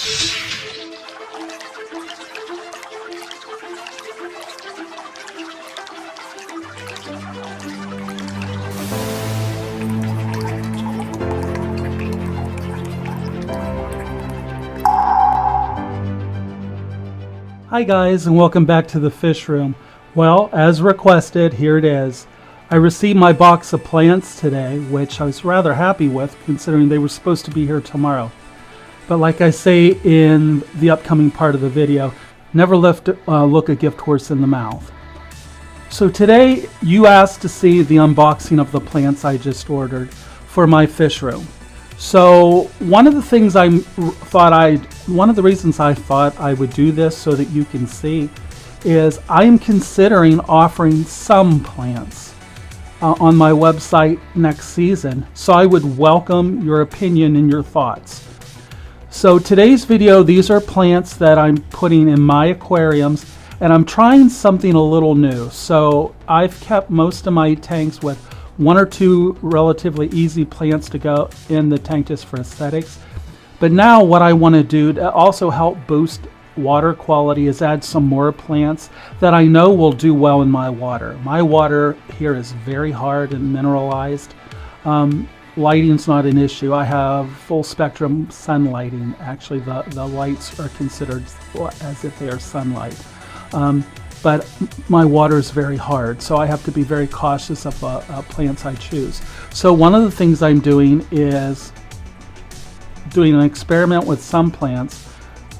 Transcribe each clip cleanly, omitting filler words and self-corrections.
Hi guys, and welcome back to the fish room. Well, as requested, here it is. I received my box of plants today, which I was rather happy with considering they were supposed to be here tomorrow. But like I say in the upcoming part of the video, never look a gift horse in the mouth. So today you asked to see the unboxing of the plants I just ordered for my fish room. So one of the reasons I thought I would do this so that you can see is I am considering offering some plants on my website next season. So I would welcome your opinion and your thoughts. So today's video, these are plants that I'm putting in my aquariums, and I'm trying something a little new. So I've kept most of my tanks with one or two relatively easy plants to go in the tank just for aesthetics. But now what I want to do to also help boost water quality is add some more plants that I know will do well in my water. My water here is very hard and mineralized. Lighting's not an issue. I have full spectrum sun lighting. Actually, the lights are considered as if they are sunlight. But my water is very hard, so I have to be very cautious of plants I choose. So one of the things I'm doing is doing an experiment with some plants,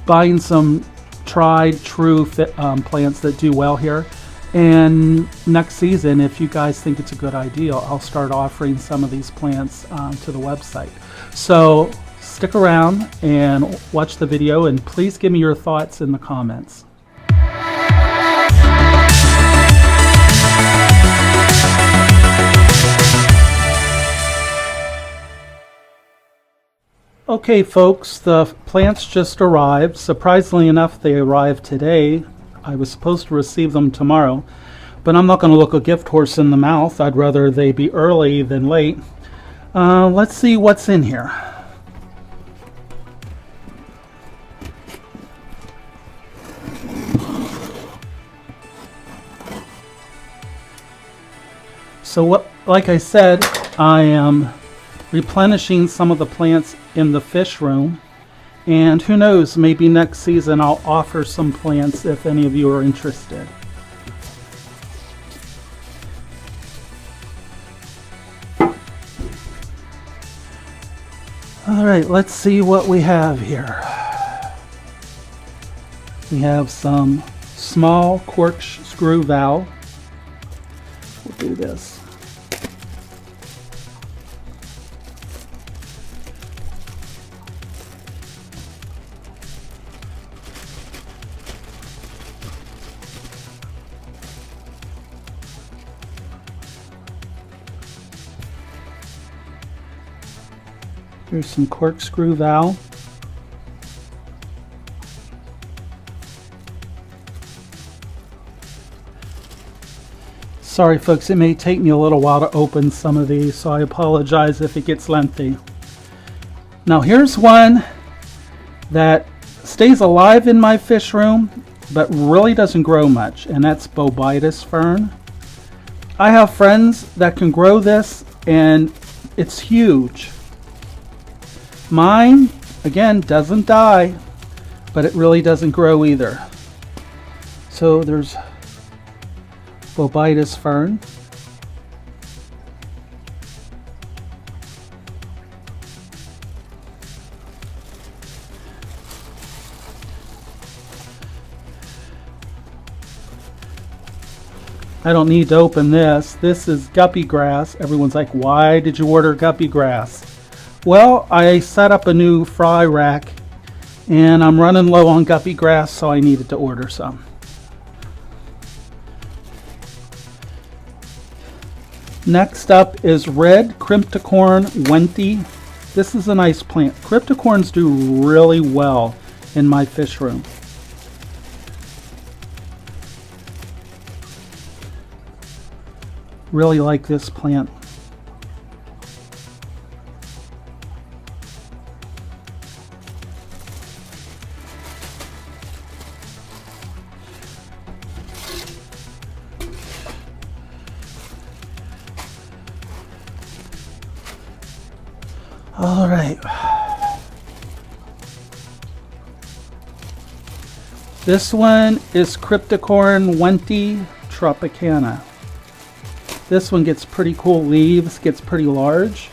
buying some tried, true plants that do well here. And next season, if you guys think it's a good idea, I'll start offering some of these plants to the website. So stick around and watch the video, and please give me your thoughts in the comments. Okay folks, the plants just arrived. Surprisingly enough, they arrived today. I was supposed to receive them tomorrow, but I'm not going to look a gift horse in the mouth. I'd rather they be early than late. Let's see what's in here. So like I said, I am replenishing some of the plants in the fish room, and who knows, maybe next season I'll offer some plants if any of you are interested. Alright, let's see what we have here. We have some small corkscrew valve. We'll do this. Here's some corkscrew valve. Sorry folks, it may take me a little while to open some of these, so I apologize if it gets lengthy. Now here's one that stays alive in my fish room, but really doesn't grow much, and that's Buce fern. I have friends that can grow this, and it's huge. Mine, again, doesn't die, but it really doesn't grow either. So there's Buce fern. I don't need to open this. This is guppy grass. Everyone's like, why did you order guppy grass? Well, I set up a new fry rack and I'm running low on guppy grass, so I needed to order some. Next up is red Cryptocoryne Wente. This is a nice plant. Cryptocorynes do really well in my fish room. Really like this plant. All right. This one is Cryptocoryne Wenti Tropicana. This one gets pretty cool leaves, gets pretty large.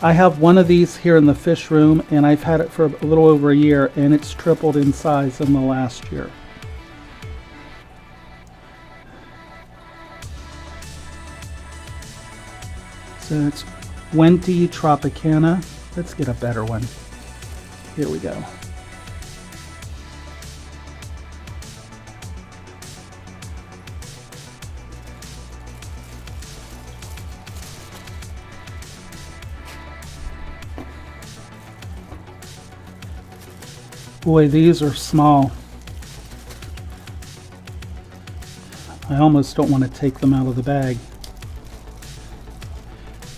I have one of these here in the fish room, and I've had it for a little over a year, and it's tripled in size in the last year. So it's Wenti Tropicana. Let's get a better one. Here we go. Boy, these are small. I almost don't want to take them out of the bag.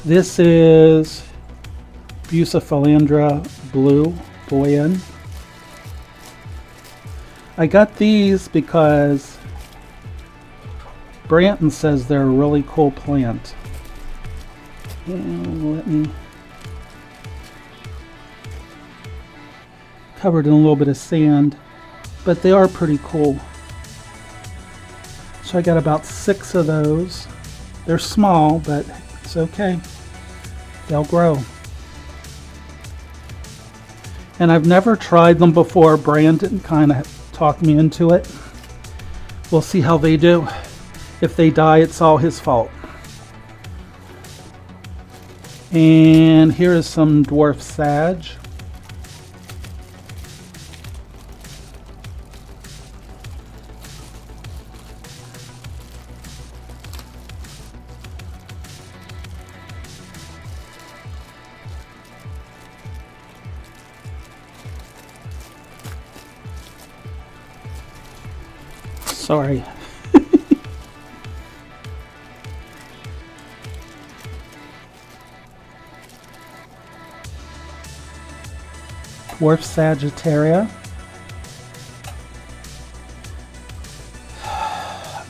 This is Buce blue Boyan. I got these because Branton says they're a really cool plant. And let me... Covered in a little bit of sand, but they are pretty cool. So I got about 6 of those. They're small, but it's okay. They'll grow. And I've never tried them before. Brandon kind of talked me into it. We'll see how they do. If they die, it's all his fault. And here is some dwarf sage. Sorry. Dwarf Sagittaria.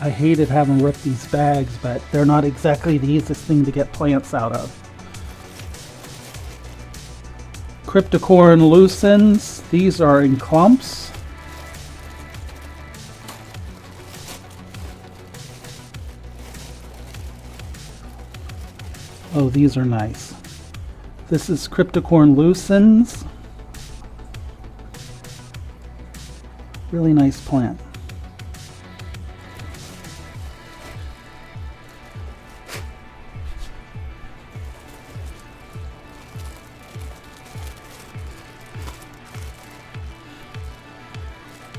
I hated having ripped these bags, but they're not exactly the easiest thing to get plants out of. Cryptocoryne lucens. These are in clumps. Oh, these are nice. This is Cryptocoryne lucens. Really nice plant.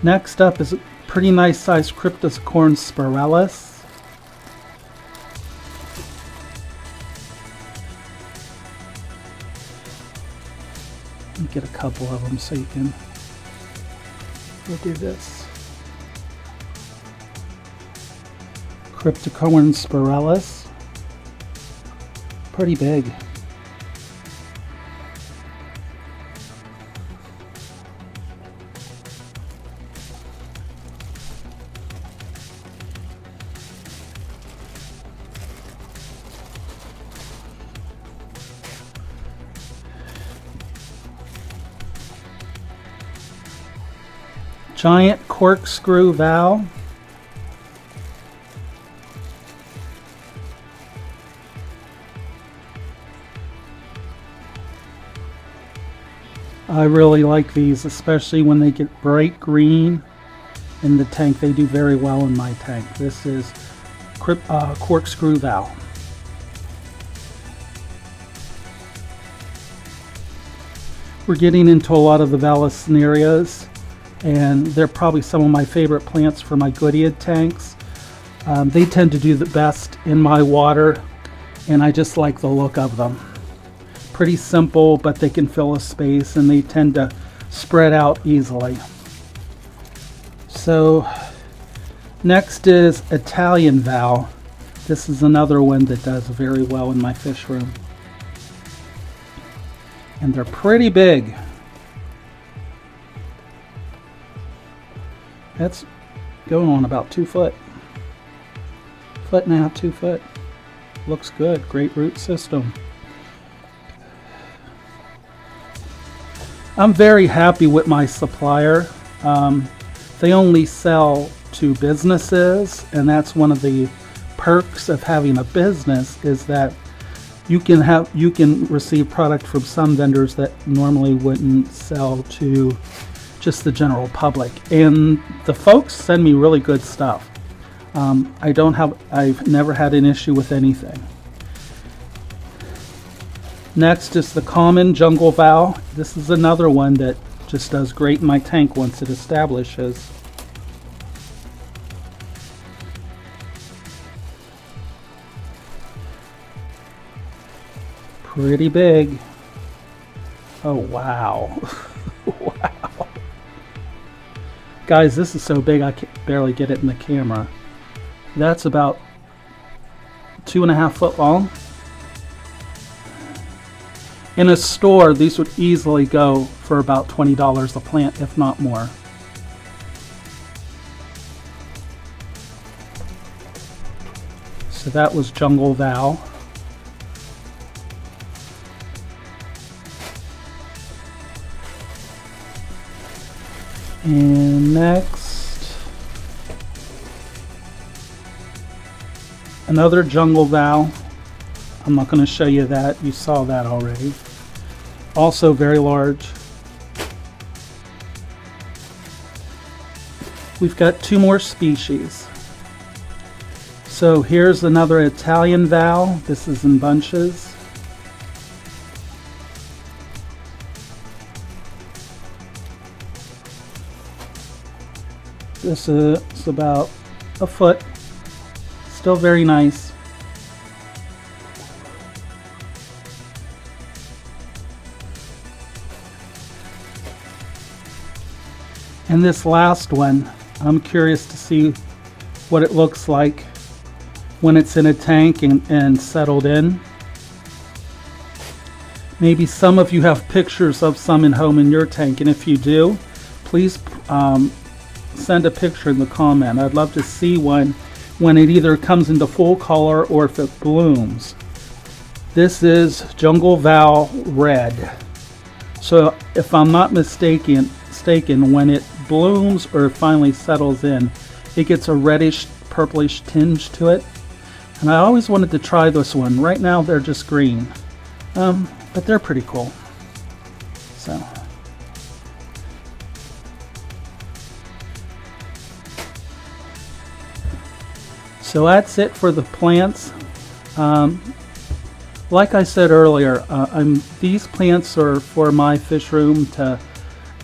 Next up is a pretty nice sized Cryptocoryne spiralis. Get a couple of them so you can. We'll do this. Cryptocoryne spiralis. Pretty big. Giant corkscrew val. I really like these, especially when they get bright green in the tank. They do very well in my tank. This is corkscrew val. We're getting into a lot of the Vallisnerias, and they're probably some of my favorite plants for my Goodyear tanks. They tend to do the best in my water, and I just like the look of them. Pretty simple, but they can fill a space, and they tend to spread out easily. So next is Italian val. This is another one that does very well in my fish room. And they're pretty big. That's going on about 2 foot. Foot and a half, 2 foot. Looks good. Great root system. I'm very happy with my supplier. They only sell to businesses, and that's one of the perks of having a business, is that you can receive product from some vendors that normally wouldn't sell to just the general public. And the folks send me really good stuff. I've never had an issue with anything. Next is the common jungle vow. This is another one that just does great in my tank once it establishes. Pretty big. Oh, wow. Wow. Guys, this is so big I can barely get it in the camera. That's about 2.5 foot long. In a store, these would easily go for about $20 a plant, if not more. So that was Jungle Val. And next, another Jungle Val. I'm not going to show you that. You saw that already. Also very large. We've got 2 more species. So here's another Italian Val. This is in bunches. This is about a foot. Still very nice. And this last one, I'm curious to see what it looks like when it's in a tank and settled in. Maybe some of you have pictures of some in home in your tank, and if you do, please send a picture in the comment. I'd love to see one when it either comes into full color or if it blooms. This is Jungle Val Red. So if I'm not mistaken, when it blooms or finally settles in, it gets a reddish purplish tinge to it. And I always wanted to try this one. Right now they're just green, but they're pretty cool. So that's it for the plants. Like I said earlier, these plants are for my fish room to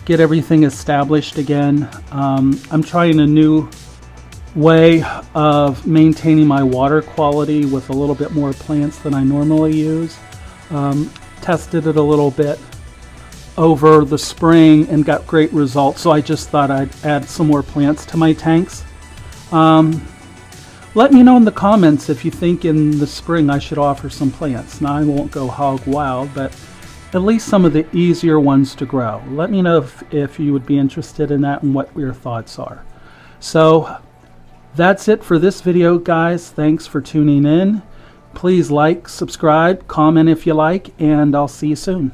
get everything established again. I'm trying a new way of maintaining my water quality with a little bit more plants than I normally use. Tested it a little bit over the spring and got great results, so I just thought I'd add some more plants to my tanks. Let me know in the comments if you think in the spring I should offer some plants. Now, I won't go hog wild, but at least some of the easier ones to grow. Let me know if you would be interested in that and what your thoughts are. So that's it for this video, guys. Thanks for tuning in. Please like, subscribe, comment if you like, and I'll see you soon.